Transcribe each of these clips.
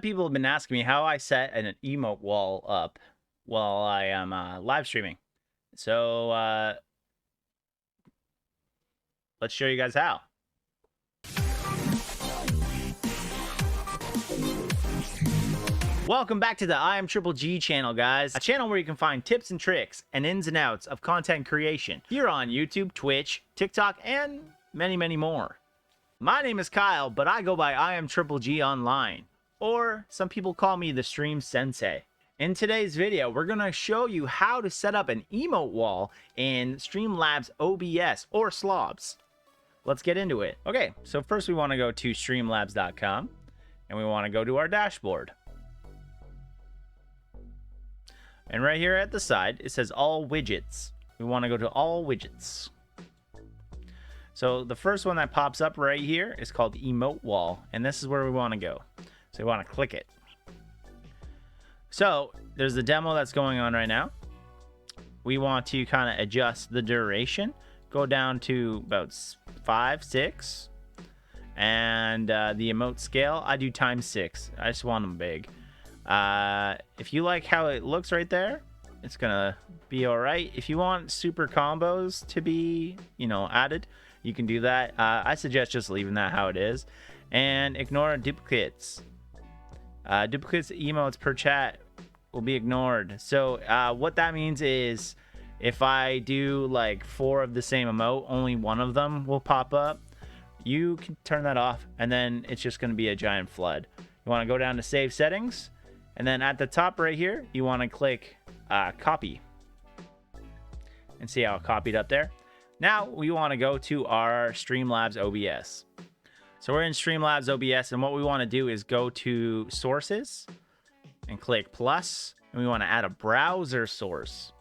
of people have been asking me how I set an emote wall up while I am live streaming. So let's show you guys how. Welcome back to the I Am Triple G channel, guys. A channel where you can find tips and tricks and ins and outs of content creation here on YouTube, Twitch, TikTok, and many, many more. My name is Kyle, but I go by I Am Triple G online, or some people call me the Stream Sensei. In today's video, we're going to show you how to set up an emote wall in STREAMLABS OBS or slobs. Let's get into it. Okay, so first we want to go to streamlabs.com and we want to go to our dashboard. And right here at the side, it says all widgets. We want to go to all widgets. So the first one that pops up right here is called emote wall. And this is where we want to go. So we want to click it. So there's the demo that's going on right now. We want to kind of adjust the duration. Go down to about 5, 6. And the emote scale, I do ×6. I just want them big. If you like how it looks right there, it's gonna be all right. If you want super combos to be, added, you can do that. I suggest just leaving that how it is, and ignore duplicates. Duplicates emotes per chat will be ignored. So what that means is if I do like 4 of the same emote, only one of them will pop up. You can turn that off, and then it's just going to be a giant flood. You want to go down to save settings. And then at the top right here, you want to click copy. And see how it copied up there? Now we want to go to our STREAMLABS OBS. So we're in STREAMLABS OBS, and what we want to do is go to sources and click plus, and we want to add a browser source.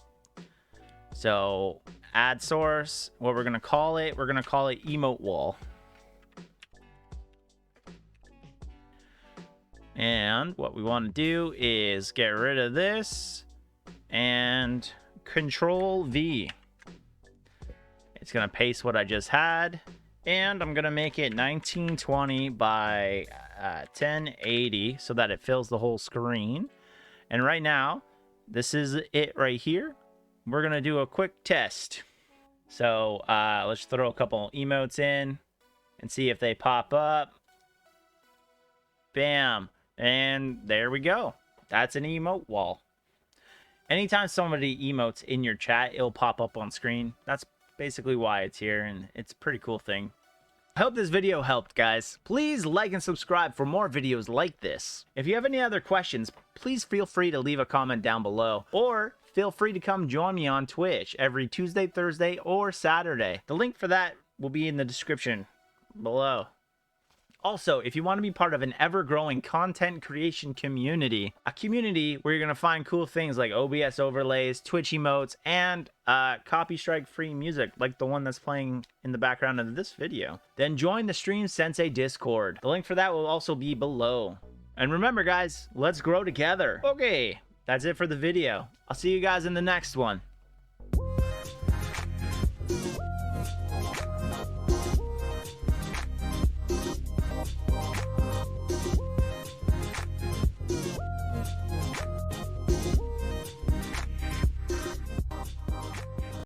So add source, what we're going to call it emote wall. And what we want to do is get rid of this and Control V. It's going to paste what I just had. And I'm going to make it 1920 by 1080 so that it fills the whole screen. And right now, this is it right here. We're going to do a quick test. So let's throw a couple emotes in and see if they pop up. Bam. And there we go. That's an emote wall. Anytime somebody emotes in your chat, it'll pop up on screen. That's basically why it's here, and it's a pretty cool thing. I hope this video helped, guys. Please like and subscribe for more videos like this. If you have any other questions, please feel free to leave a comment down below, or feel free to come join me on Twitch every Tuesday, Thursday, or Saturday. The link for that will be in the description below. Also, if you want to be part of an ever-growing content creation community, a community where you're going to find cool things like OBS overlays, Twitch emotes, and copy strike-free music like the one that's playing in the background of this video, then join the Stream Sensei Discord. The link for that will also be below. And remember, guys, let's grow together. Okay, that's it for the video. I'll see you guys in the next one.